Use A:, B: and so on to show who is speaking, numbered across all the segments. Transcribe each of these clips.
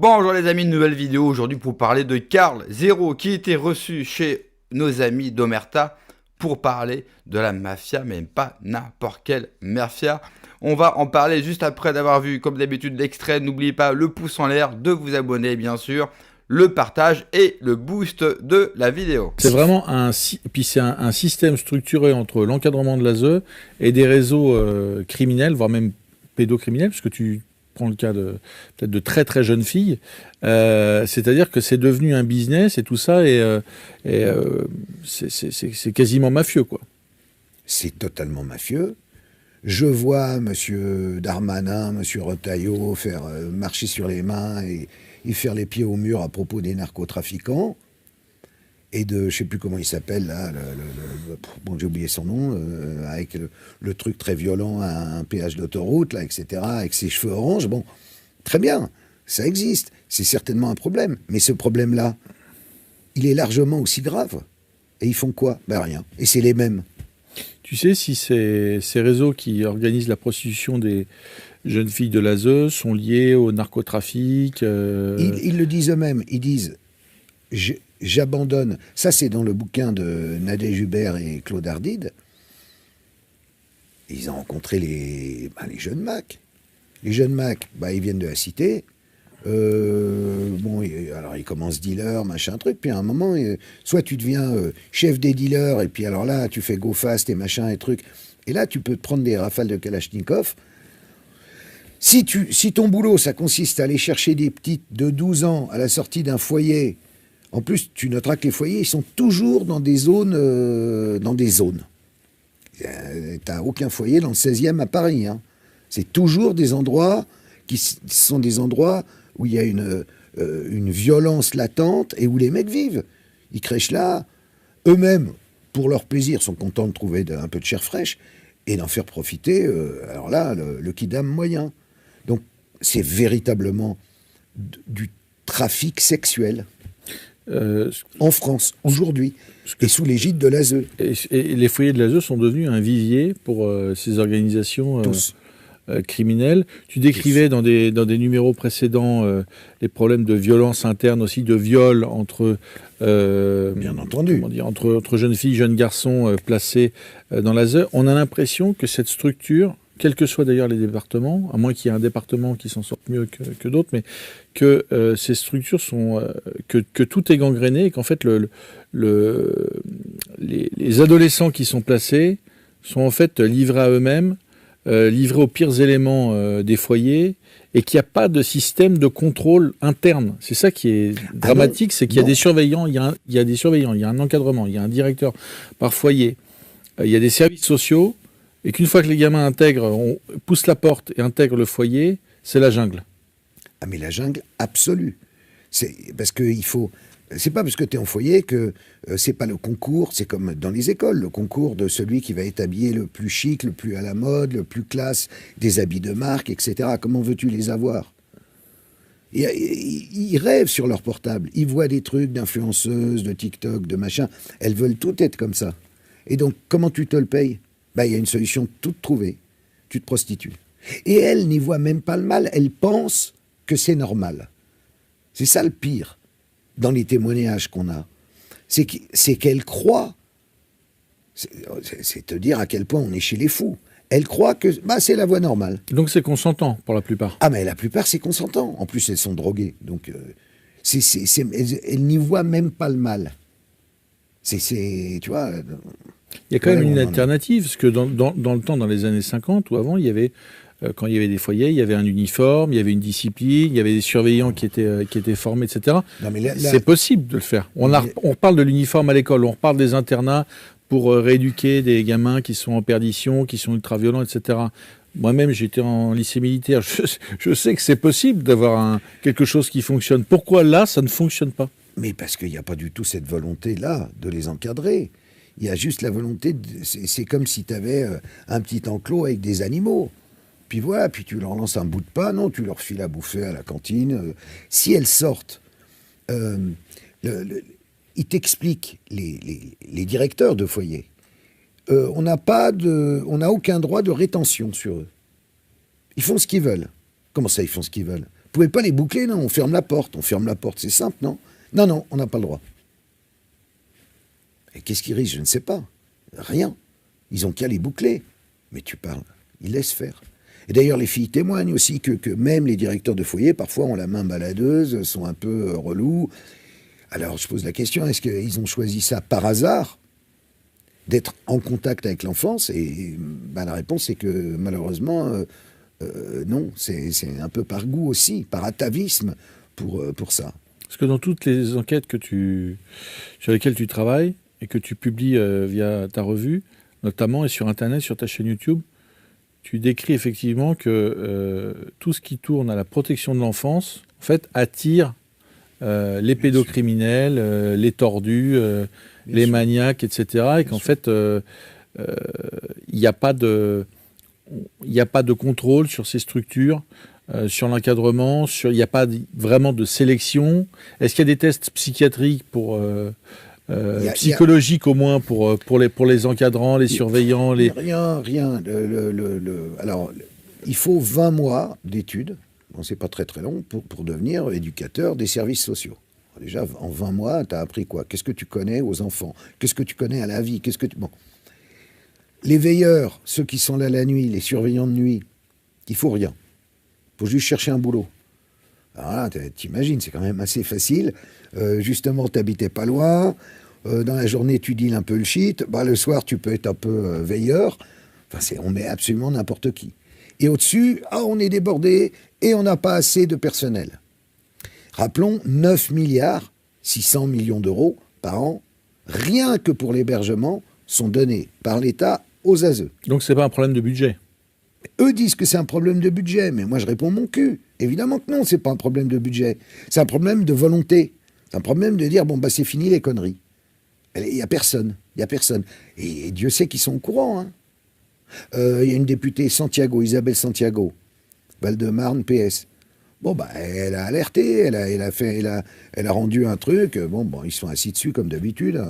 A: Bonjour les amis, une nouvelle vidéo aujourd'hui pour parler de Karl Zero qui était reçu chez nos amis d'Omerta pour parler de la mafia, mais pas n'importe quelle mafia. On va en parler juste après d'avoir vu comme d'habitude l'extrait. N'oubliez pas le pouce en l'air, de vous abonner bien sûr, le partage et le boost de la vidéo.
B: C'est vraiment un système structuré entre l'encadrement de l'ASE et des réseaux criminels, voire même pédocriminels, parce que tu prends le cas peut-être de très très jeunes filles. C'est-à-dire que c'est devenu un business et tout ça, c'est quasiment mafieux, quoi.
C: C'est totalement mafieux. Je vois M. Darmanin, M. Retailleau faire marcher sur les mains et faire les pieds au mur à propos des narcotrafiquants et de, je ne sais plus comment il s'appelle là, bon, j'ai oublié son nom, avec le truc très violent à un péage d'autoroute, là, etc., avec ses cheveux orange. Bon, très bien, ça existe, c'est certainement un problème. Mais ce problème-là, il est largement aussi grave. Et ils font quoi? Ben rien. Et c'est les mêmes.
B: Tu sais si ces réseaux qui organisent la prostitution des jeunes filles de l'ASE sont liés au narcotrafic
C: Ils le disent eux-mêmes. Ils disent j'abandonne. Ça, c'est dans le bouquin de Nadège Hubert et Claude Ardide. Ils ont rencontré les jeunes Mac. Les jeunes Mac, ils viennent de la cité. Alors ils commencent dealer, machin truc, puis à un moment, soit tu deviens chef des dealers, et puis alors là, tu fais go fast et machin et truc, et là, tu peux te prendre des rafales de Kalachnikov. Si ton boulot, ça consiste à aller chercher des petites de 12 ans à la sortie d'un foyer, en plus, tu noteras que les foyers, ils sont toujours dans des zones. T'as aucun foyer dans le 16e à Paris, hein. C'est toujours des endroits qui sont des endroits où il y a une violence latente et où les mecs vivent. Ils crèchent là, eux-mêmes, pour leur plaisir, sont contents de trouver un peu de chair fraîche et d'en faire profiter, alors là, le kidam moyen. Donc, c'est véritablement du trafic sexuel en France, aujourd'hui, et sous l'égide de l'ASE.
B: Et les foyers de l'ASE sont devenus un vivier pour ces organisations criminelles. Tu décrivais dans des numéros précédents les problèmes de violence interne, aussi de viol entre,
C: bien entendu,
B: entre jeunes filles, jeunes garçons placés dans l'ASE. On a l'impression que cette structure, quels que soient d'ailleurs les départements, à moins qu'il y ait un département qui s'en sorte mieux que d'autres, mais que ces structures sont... que tout est gangréné et qu'en fait les adolescents qui sont placés sont en fait livrés à eux-mêmes, livrés aux pires éléments des foyers, et qu'il n'y a pas de système de contrôle interne. C'est ça qui est dramatique, c'est qu'il y a des surveillants, il y a des surveillants, il y a un encadrement, il y a un directeur par foyer, il y a des services sociaux, et qu'une fois que les gamins intègrent, on pousse la porte et intègrent le foyer, c'est la jungle.
C: Ah mais la jungle absolue. C'est parce que il faut... C'est pas parce que tu es en foyer que c'est pas le concours, c'est comme dans les écoles, le concours de celui qui va être habillé le plus chic, le plus à la mode, le plus classe, des habits de marque, etc. Comment veux-tu les avoir? Ils rêvent sur leur portable, ils voient des trucs d'influenceuses, de TikTok, de machin, elles veulent tout être comme ça. Et donc, comment tu te le payes? Il y a une solution toute trouvée, tu te prostitues. Et elles n'y voient même pas le mal, elles pensent que c'est normal. C'est ça le pire dans les témoignages qu'on a, c'est qu'elle croit, c'est te dire à quel point on est chez les fous. Elle croit que c'est la voie normale.
B: Donc c'est consentant pour la plupart.
C: Ah mais la plupart c'est consentant. En plus elles sont droguées, donc elles n'y voient même pas le mal. Tu vois.
B: Il y a quand même une alternative, parce que dans le temps, dans les années 50 ou avant, il y avait quand il y avait des foyers, il y avait un uniforme, il y avait une discipline, il y avait des surveillants qui étaient formés, etc. C'est possible de le faire. On parle de l'uniforme à l'école, on reparle des internats pour rééduquer des gamins qui sont en perdition, qui sont ultra-violents, etc. Moi-même, j'étais en lycée militaire. Je sais que c'est possible d'avoir quelque chose qui fonctionne. Pourquoi là, ça ne fonctionne pas?
C: Mais parce qu'il n'y a pas du tout cette volonté-là de les encadrer. Il y a juste la volonté... C'est comme si tu avais un petit enclos avec des animaux. Puis voilà, puis tu leur lances un bout de pain, non, tu leur files à bouffer à la cantine. Si elles sortent, ils t'expliquent, les directeurs de foyer, on n'a aucun droit de rétention sur eux. Ils font ce qu'ils veulent. Comment ça, ils font ce qu'ils veulent? Vous pouvez pas les boucler, non, on ferme la porte, c'est simple, non? Non, on n'a pas le droit. Et qu'est-ce qu'ils risquent? Je ne sais pas. Rien. Ils ont qu'à les boucler. Mais tu parles, ils laissent faire. Et d'ailleurs, les filles témoignent aussi que même les directeurs de foyer, parfois, ont la main baladeuse, sont un peu relous. Alors, je pose la question, est-ce qu'ils ont choisi ça par hasard, d'être en contact avec l'enfance? Et la réponse est que, malheureusement, non, c'est un peu par goût aussi, par atavisme pour ça.
B: Parce que dans toutes les enquêtes sur lesquelles tu travailles et que tu publies via ta revue, notamment et sur Internet, sur ta chaîne YouTube, tu décris effectivement que tout ce qui tourne à la protection de l'enfance, en fait, attire les pédocriminels, les tordus, les maniaques, etc. Et qu'en fait, il n'y a pas de contrôle sur ces structures, sur l'encadrement, il n'y a pas vraiment de sélection. Est-ce qu'il y a des tests psychiatriques psychologiques au moins pour les encadrants, les surveillants
C: Rien. Alors, il faut 20 mois d'études, bon, c'est pas très très long, pour devenir éducateur des services sociaux. Alors déjà, en 20 mois, tu as appris quoi? Qu'est-ce que tu connais aux enfants? Qu'est-ce que tu connais à la vie? Bon. Les veilleurs, ceux qui sont là la nuit, les surveillants de nuit, il faut rien. Il faut juste chercher un boulot. Alors là, t'imagines, c'est quand même assez facile. Justement, t'habitais pas loin. Dans la journée, tu deals un peu le shit. Le soir, tu peux être un peu veilleur. Enfin, on met absolument n'importe qui. Et au-dessus, on est débordé et on n'a pas assez de personnel. Rappelons, 9 milliards 600 millions d'euros par an, rien que pour l'hébergement, sont donnés par l'État aux ASE.
B: Donc c'est pas un problème de budget?
C: Eux disent que c'est un problème de budget, mais moi je réponds mon cul. Évidemment que non, c'est pas un problème de budget. C'est un problème de volonté. C'est un problème de dire, c'est fini les conneries. Il n'y a personne. Et Dieu sait qu'ils sont au courant. Il y a une députée Isabelle Santiago, Val-de-Marne, PS. Elle a alerté, elle a rendu un truc. Ils sont assis dessus comme d'habitude.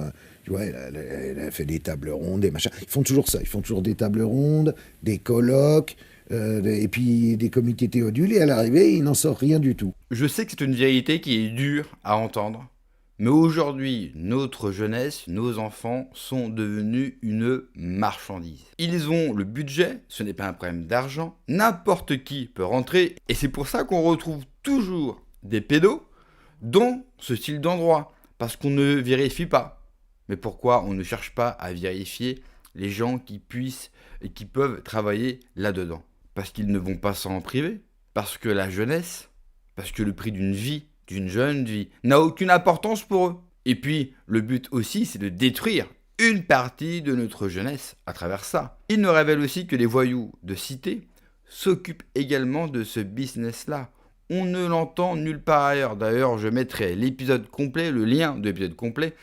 C: Tu vois, elle a fait des tables rondes, des machins. Ils font toujours ça. Ils font toujours des tables rondes, des colloques, et puis des comités théodules. Et à l'arrivée, il n'en sort rien du tout.
A: Je sais que c'est une vérité qui est dure à entendre. Mais aujourd'hui, notre jeunesse, nos enfants sont devenus une marchandise. Ils ont le budget, ce n'est pas un problème d'argent, n'importe qui peut rentrer, et c'est pour ça qu'on retrouve toujours des pédos dans ce style d'endroit, parce qu'on ne vérifie pas. Mais pourquoi on ne cherche pas à vérifier les gens qui puissent et qui peuvent travailler là-dedans? Parce qu'ils ne vont pas s'en priver, parce que la jeunesse, parce que le prix d'une vie, d'une jeune vie, n'a aucune importance pour eux. Et puis, le but aussi, c'est de détruire une partie de notre jeunesse à travers ça. Il nous révèle aussi que les voyous de cité s'occupent également de ce business-là. On ne l'entend nulle part ailleurs. D'ailleurs, je mettrai l'épisode complet, le lien de l'épisode complet,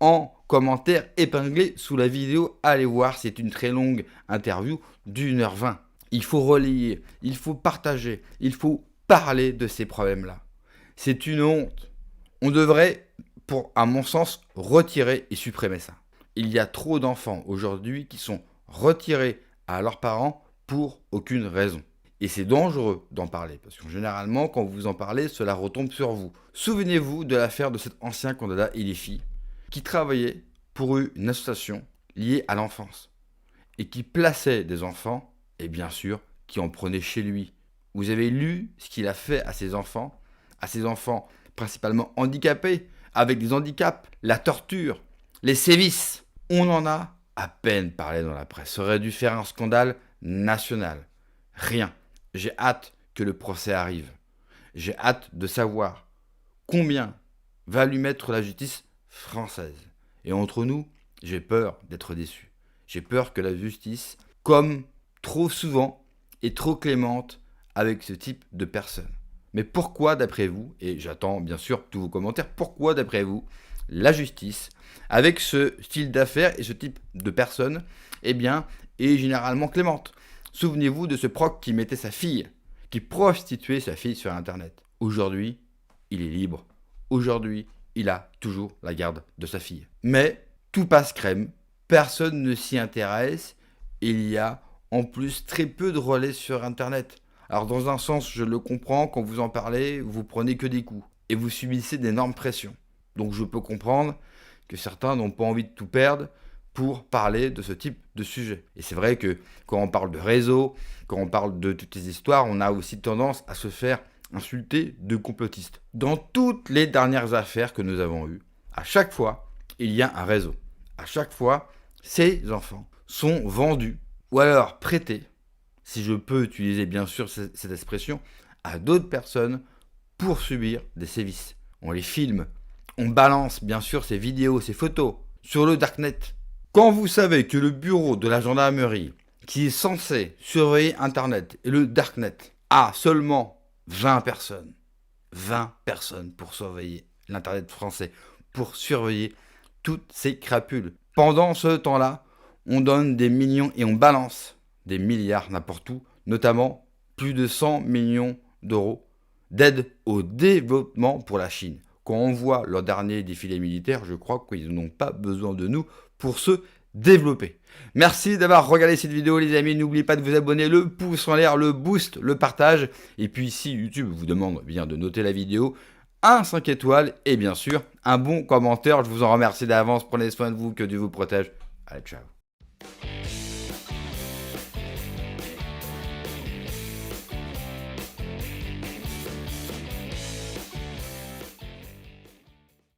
A: en commentaire épinglé sous la vidéo. Allez voir, c'est une très longue interview d'1h20. Il faut relayer, il faut partager, il faut parler de ces problèmes-là. C'est une honte. On devrait, à mon sens, retirer et supprimer ça. Il y a trop d'enfants aujourd'hui qui sont retirés à leurs parents pour aucune raison. Et c'est dangereux d'en parler, parce que généralement, quand vous en parlez, cela retombe sur vous. Souvenez-vous de l'affaire de cet ancien candidat Elifi, qui travaillait pour une association liée à l'enfance, et qui plaçait des enfants, et bien sûr, qui en prenait chez lui. Vous avez lu ce qu'il a fait à ses enfants principalement handicapés, avec des handicaps, la torture, les sévices. On en a à peine parlé dans la presse. Ça aurait dû faire un scandale national. Rien. J'ai hâte que le procès arrive. J'ai hâte de savoir combien va lui mettre la justice française. Et entre nous, j'ai peur d'être déçu. J'ai peur que la justice, comme trop souvent, est trop clémente avec ce type de personnes. Mais pourquoi, d'après vous, et j'attends bien sûr tous vos commentaires, pourquoi, d'après vous, la justice, avec ce style d'affaires et ce type de personnes, est généralement clémente? Souvenez-vous de ce proc qui mettait sa fille, qui prostituait sa fille sur Internet. Aujourd'hui, il est libre. Aujourd'hui, il a toujours la garde de sa fille. Mais tout passe crème, personne ne s'y intéresse, et il y a en plus très peu de relais sur Internet. Alors dans un sens, je le comprends, quand vous en parlez, vous prenez que des coups et vous subissez d'énormes pressions. Donc je peux comprendre que certains n'ont pas envie de tout perdre pour parler de ce type de sujet. Et c'est vrai que quand on parle de réseau, quand on parle de toutes ces histoires, on a aussi tendance à se faire insulter de complotistes. Dans toutes les dernières affaires que nous avons eues, à chaque fois, il y a un réseau. À chaque fois, ces enfants sont vendus ou alors prêtés, si je peux utiliser bien sûr cette expression, à d'autres personnes pour subir des sévices. On les filme, on balance bien sûr ces vidéos, ces photos sur le darknet. Quand vous savez que le bureau de la gendarmerie, qui est censé surveiller Internet et le darknet, a seulement 20 personnes pour surveiller l'Internet français, pour surveiller toutes ces crapules. Pendant ce temps-là, on donne des millions et on balance des milliards n'importe où, notamment plus de 100 millions d'euros d'aide au développement pour la Chine. Quand on voit leur dernier défilé militaire, je crois qu'ils n'ont pas besoin de nous pour se développer. Merci d'avoir regardé cette vidéo les amis, n'oubliez pas de vous abonner, le pouce en l'air, le boost, le partage, et puis si YouTube vous demande bien de noter la vidéo, un 5 étoiles et bien sûr un bon commentaire, je vous en remercie d'avance, prenez soin de vous, que Dieu vous protège, allez ciao.